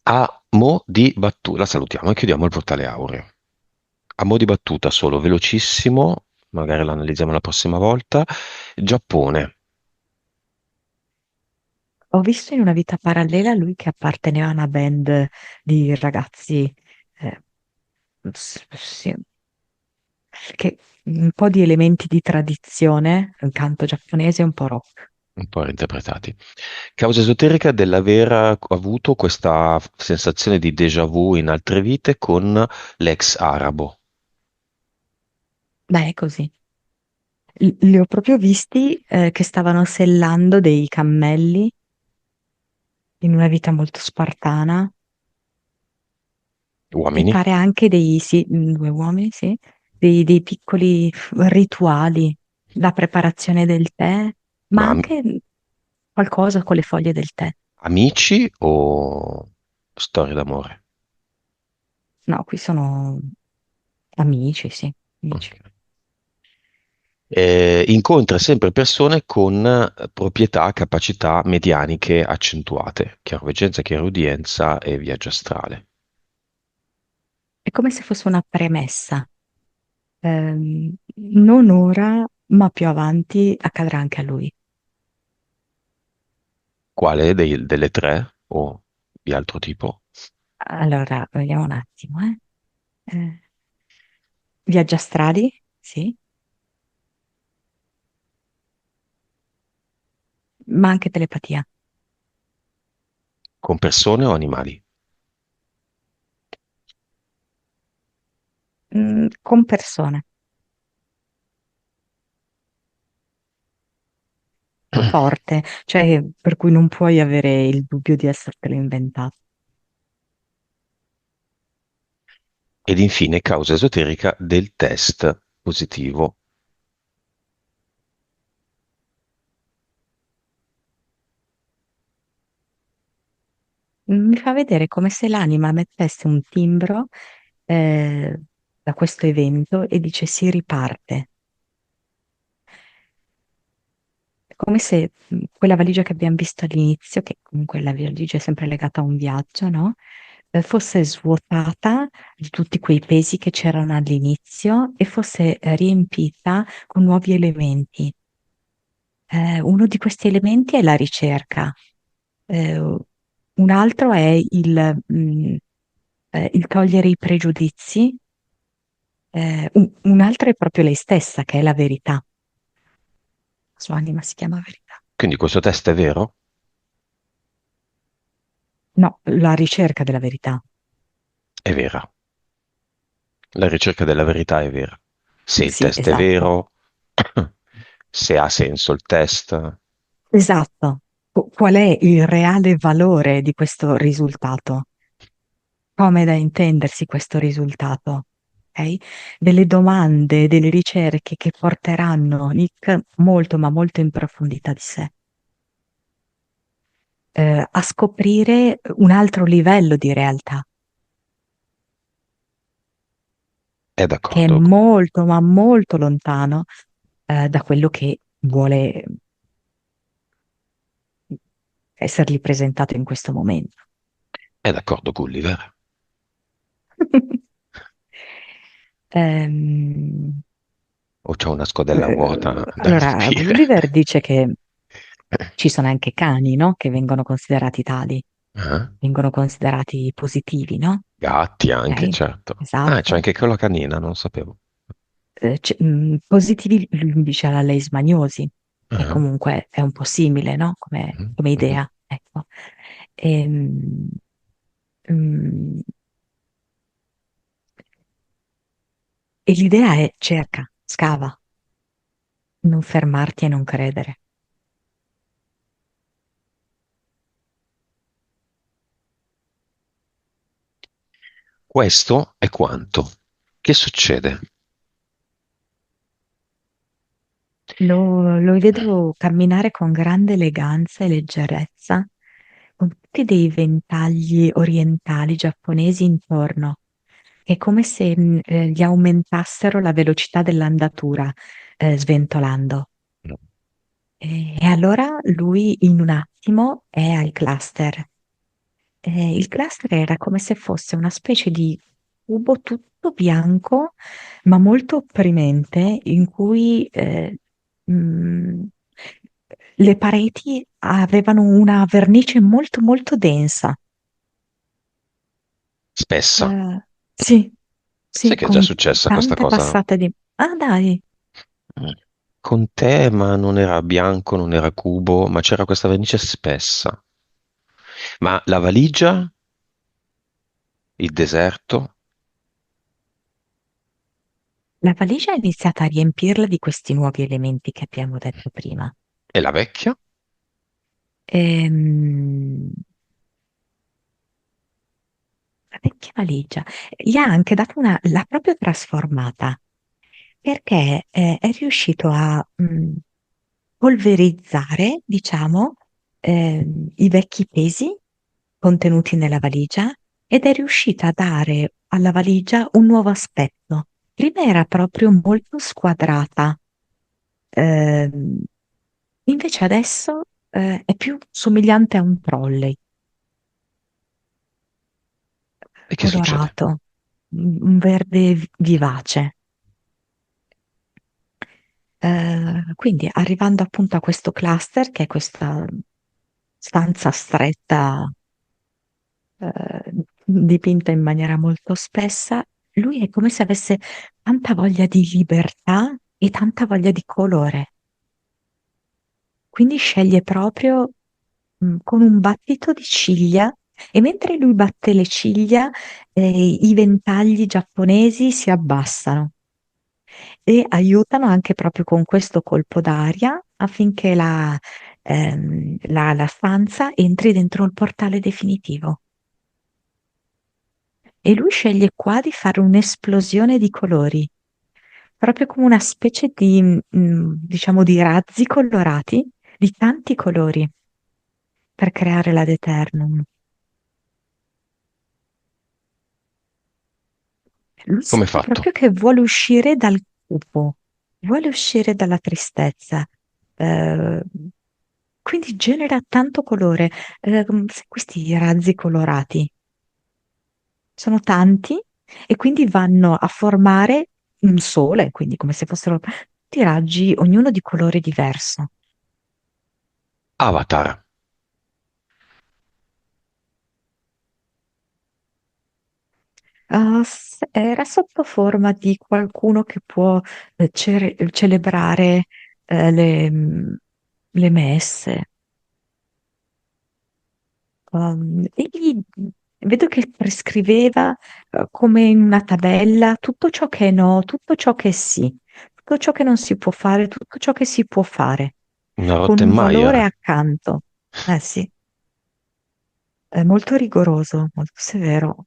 A mo' di battuta, la salutiamo e chiudiamo il portale aureo. A mo' di battuta solo, velocissimo, magari lo analizziamo la prossima volta. Giappone, Ho visto in una vita parallela lui che apparteneva a una band di ragazzi, eh, sì, che un po' di elementi di tradizione, il canto giapponese e un po' rock. un po' reinterpretati. Causa esoterica dell'aver avuto questa sensazione di déjà vu in altre vite con l'ex arabo. Beh, è così. Li ho proprio visti, che stavano sellando dei cammelli in una vita molto spartana e Uomini, pare anche sì, due uomini, sì, dei piccoli rituali, la preparazione del tè, ma ma anche qualcosa con le foglie del tè. amici o storie d'amore? No, qui sono amici, sì, amici. Ok. Incontra sempre persone con proprietà, capacità medianiche accentuate, chiaroveggenza, chiarudienza e viaggio astrale. È come se fosse una premessa. Non ora, ma più avanti accadrà anche a lui. Quale delle tre o di altro tipo? Allora, vediamo un attimo, eh. Viaggi astrali, sì, ma anche telepatia. Con persone o animali? Con persone, forte, cioè per cui non puoi avere il dubbio di essertelo inventato. Ed infine causa esoterica del test positivo. Mi fa vedere come se l'anima mettesse un timbro eh, da questo evento e dice si riparte. È come se quella valigia che abbiamo visto all'inizio, che comunque la valigia è sempre legata a un viaggio, no? Fosse svuotata di tutti quei pesi che c'erano all'inizio e fosse riempita con nuovi elementi. Uno di questi elementi è la ricerca, un altro è il togliere i pregiudizi, un altro è proprio lei stessa, che è la verità. La sua anima si chiama verità. Quindi questo test è vero? No, la ricerca della verità. È vera. La ricerca della verità è vera. Se il Sì, test è esatto. vero, se ha senso il test. Esatto. Qual è il reale valore di questo risultato? Come è da intendersi questo risultato? Ok? Delle domande, delle ricerche che porteranno Nick molto, ma molto in profondità di sé, a scoprire un altro livello di realtà, È che è d'accordo. molto, ma molto lontano, da quello che vuole essergli presentato in questo momento. È d'accordo, Gulliver. Ehm, O c'ho una scodella vuota da allora, riempire? Gulliver dice che ci sono anche cani, no? Che vengono considerati tali, Ah, vengono considerati positivi, no? gatti anche, Ok? certo. Ah, c'è Esatto. anche quella canina, non sapevo. Positivi, lui dice la leishmaniosi, che Ah, comunque è un po' simile, no? mhm, Come mhm. idea, ecco. Ehm, mm, e l'idea è cerca, scava, non fermarti e non credere. Questo è quanto. Che succede? Lo vedo camminare con grande eleganza e leggerezza, con tutti dei ventagli orientali giapponesi intorno. È come se gli aumentassero la velocità dell'andatura, sventolando. E allora lui in un attimo è al cluster. Il cluster era come se fosse una specie di cubo tutto bianco, ma molto opprimente, in cui mh, le pareti avevano una vernice molto molto densa. Spessa. Eh, sì, Sai sì, che è già con successa questa tante cosa? passate di... Ah, dai, Mm. Con te, ma non era bianco, non era cubo, ma c'era questa vernice spessa. Ma la valigia, il deserto la valigia ha iniziato a riempirla di questi nuovi elementi che abbiamo detto prima. e la vecchia? Ehm, la vecchia valigia gli ha anche dato una, l'ha proprio trasformata perché è riuscito a polverizzare, diciamo, i vecchi pesi contenuti nella valigia ed è riuscito a dare alla valigia un nuovo aspetto. Prima era proprio molto squadrata, ehm, invece adesso è più somigliante a un trolley E che succede? colorato, un verde vivace. Quindi arrivando appunto a questo cluster, che è questa stanza stretta, dipinta in maniera molto spessa, lui è come se avesse tanta voglia di libertà e tanta voglia di colore. Quindi sceglie proprio, con un battito di ciglia, e mentre lui batte le ciglia, i ventagli giapponesi si abbassano e aiutano anche proprio con questo colpo d'aria affinché la stanza entri dentro il portale definitivo. E lui sceglie qua di fare un'esplosione di colori, proprio come una specie di, diciamo, di razzi colorati di tanti colori per creare l'Ad Eternum. Lui Come è sembra fatto? proprio che vuole uscire dal cupo, vuole uscire dalla tristezza. Eh, quindi genera tanto colore. Sai questi razzi colorati sono tanti e quindi vanno a formare un sole, quindi come se fossero tutti raggi, ognuno di colore diverso. Avatar. Era sotto forma di qualcuno che può celebrare le messe. Egli vedo che prescriveva come in una tabella tutto ciò che è no, tutto ciò che è sì, tutto ciò che non si può fare, tutto ciò che si può fare, Una con un valore Rottenmeier. accanto. Eh sì, è molto rigoroso, molto severo.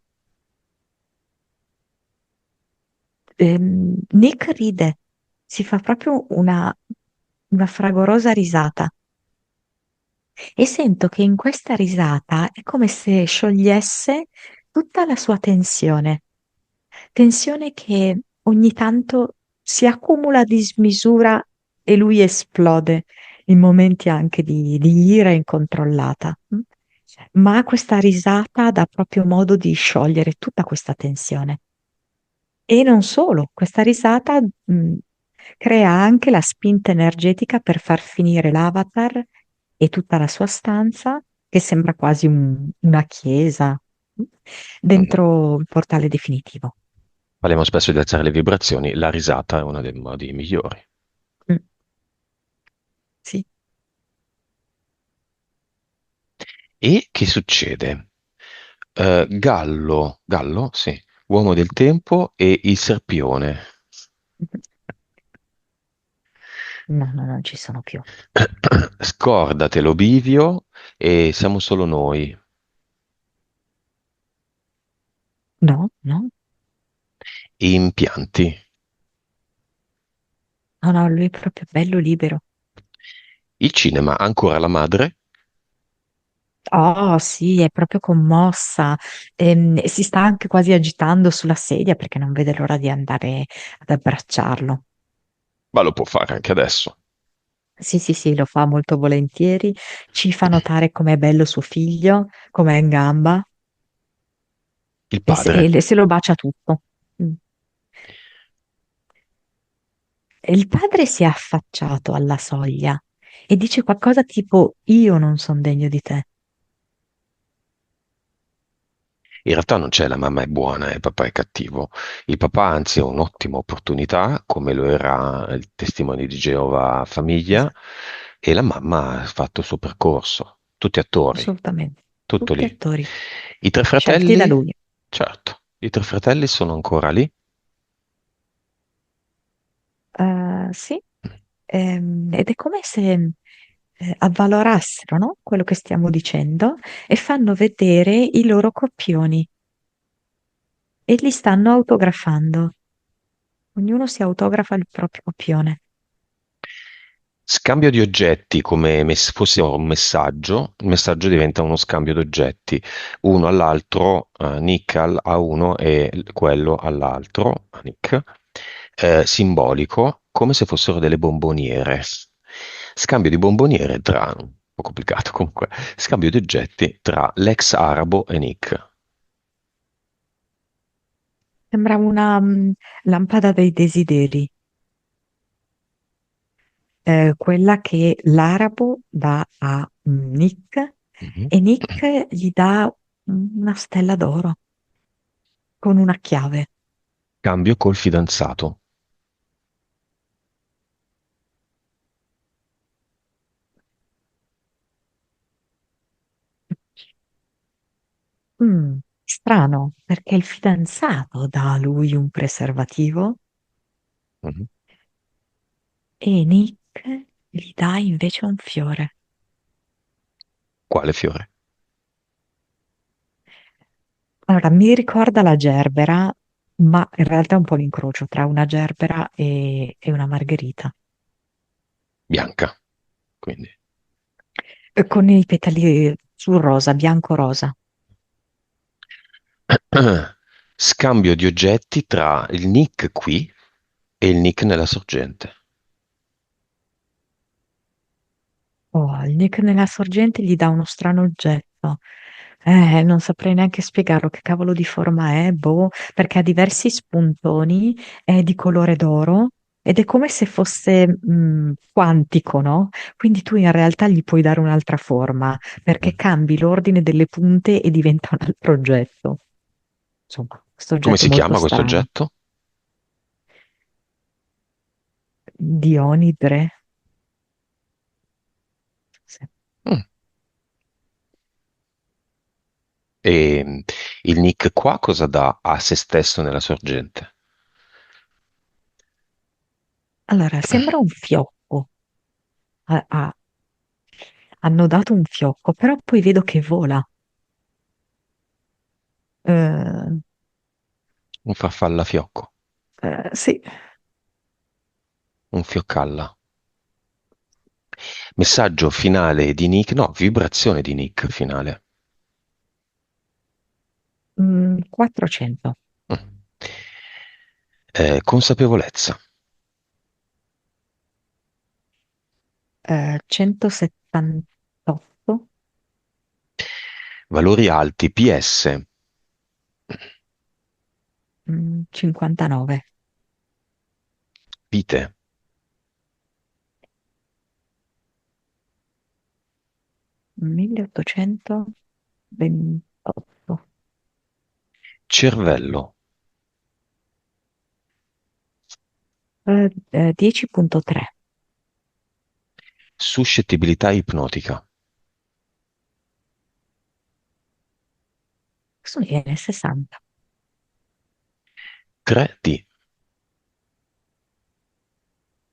Nick ride, si fa proprio una fragorosa risata e sento che in questa risata è come se sciogliesse tutta la sua tensione, tensione che ogni tanto si accumula a dismisura e lui esplode in momenti anche di ira incontrollata. Ma questa risata dà proprio modo di sciogliere tutta questa tensione. E non solo, questa risata crea anche la spinta energetica per far finire l'avatar e tutta la sua stanza, che sembra quasi una chiesa, mh, Mm. dentro il portale definitivo. Parliamo spesso di alzare le vibrazioni, la risata è uno dei modi migliori. Mm, sì. E che succede? Gallo, sì, uomo del tempo e il serpione. No, no, non ci sono più. Scordatelo, bivio, e siamo solo noi. No, no, Impianti. no, no, lui è proprio bello libero. Il cinema, ancora la madre. Oh, sì, è proprio commossa. E si sta anche quasi agitando sulla sedia perché non vede l'ora di andare ad abbracciarlo. Ma lo può fare anche adesso. Sì, sì, sì, lo fa molto volentieri. Ci fa notare com'è bello suo figlio, com'è in gamba Il e padre. se lo bacia tutto. Mm. E il padre si è affacciato alla soglia e dice qualcosa tipo: Io non sono degno di te. In realtà non c'è la mamma è buona e il papà è cattivo. Il papà anzi è un'ottima opportunità, come lo era il testimone di Geova famiglia, Esatto, e la mamma ha fatto il suo percorso. Tutti attori, assolutamente. tutto Tutti lì. attori I tre scelti da fratelli, lui. certo, i tre fratelli sono ancora lì. Sì, ed è come se avvalorassero, no? Quello che stiamo dicendo e fanno vedere i loro coppioni e li stanno autografando. Ognuno si autografa il proprio coppione. Scambio di oggetti come fosse un messaggio, il messaggio diventa uno scambio di oggetti, uno all'altro, Nick a uno e quello all'altro, a Nick, simbolico, come se fossero delle bomboniere. Scambio di bomboniere tra, un po' complicato comunque, scambio di oggetti tra l'ex arabo e Nick. Sembra una lampada dei desideri, quella che l'arabo dà a Nick Mhm. e Nick gli dà una stella d'oro con una chiave. Cambio col fidanzato. Strano, perché il fidanzato dà a lui un preservativo Mhm. e Nick gli dà invece un fiore. Quale fiore? Allora, mi ricorda la gerbera, ma in realtà è un po' l'incrocio tra una gerbera e una margherita, Bianca, quindi. con i petali sul rosa, bianco-rosa. Scambio di oggetti tra il nick qui e il nick nella sorgente. Oh, il Nick nella sorgente gli dà uno strano oggetto. Non saprei neanche spiegarlo che cavolo di forma è, boh, perché ha diversi spuntoni, è di colore d'oro ed è come se fosse quantico, no? Quindi tu in realtà gli puoi dare un'altra forma, perché cambi l'ordine delle punte e diventa un altro oggetto. Insomma, questo Come oggetto si molto chiama questo strano. oggetto? Dionidre. Sì. Mm. E il nick qua cosa dà a se stesso nella sorgente? Allora, sembra un fiocco. Hanno dato un fiocco, però poi vedo che vola. Eh, Un farfallafiocco, sì. un fioccalla. Messaggio finale di nick, no, vibrazione di nick finale. 400. Mm. Consapevolezza, 178. valori alti, PS, 59. vite, 1828. cervello, 10,3. suscettibilità ipnotica, Questo mi viene 60. 3D,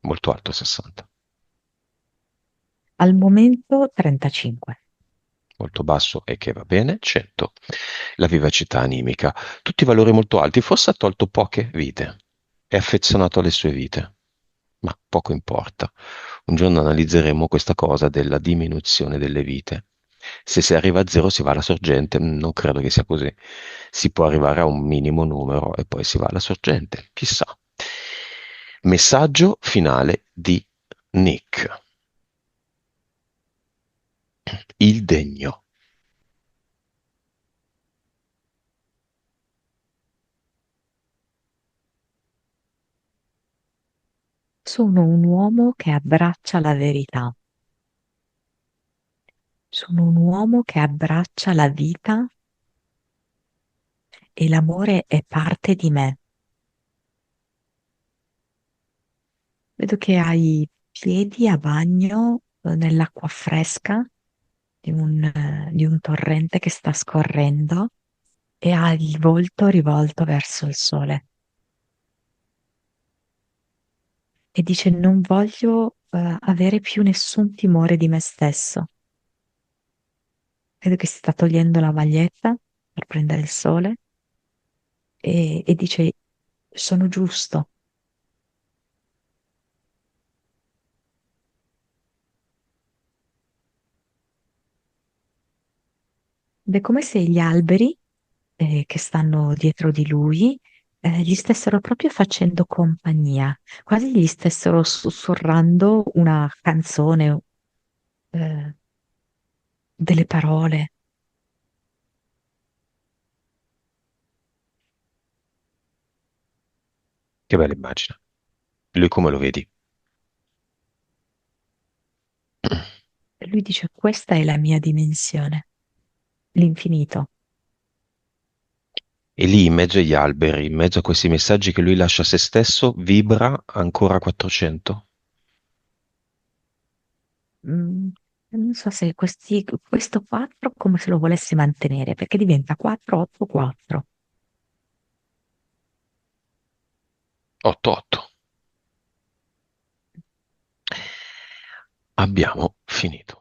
molto alto 60, Al momento 35. molto basso e che va bene, 100. La vivacità animica, tutti valori molto alti, forse ha tolto poche vite, è affezionato alle sue vite, ma poco importa. Un giorno analizzeremo questa cosa della diminuzione delle vite. Se si arriva a zero si va alla sorgente, non credo che sia così. Si può arrivare a un minimo numero e poi si va alla sorgente, chissà. Messaggio finale di Nick. Il degno. Sono un uomo che abbraccia la verità. Sono un uomo che abbraccia la vita e l'amore è parte di me. Vedo che hai i piedi a bagno nell'acqua fresca di un torrente che sta scorrendo e ha il volto rivolto verso il sole. E dice: Non voglio avere più nessun timore di me stesso. Vedo che si sta togliendo la maglietta per prendere il sole e dice: Sono giusto. Ed è come se gli alberi che stanno dietro di lui gli stessero proprio facendo compagnia, quasi gli stessero sussurrando una canzone, eh, delle parole. Che bella immagine. Lui come lo vedi? E lui dice: Questa è la mia dimensione, l'infinito. E lì, in mezzo agli alberi, in mezzo a questi messaggi che lui lascia a se stesso, vibra ancora 400. Mm, non so se questo 4 come se lo volesse mantenere, perché diventa 484. 88. Abbiamo finito.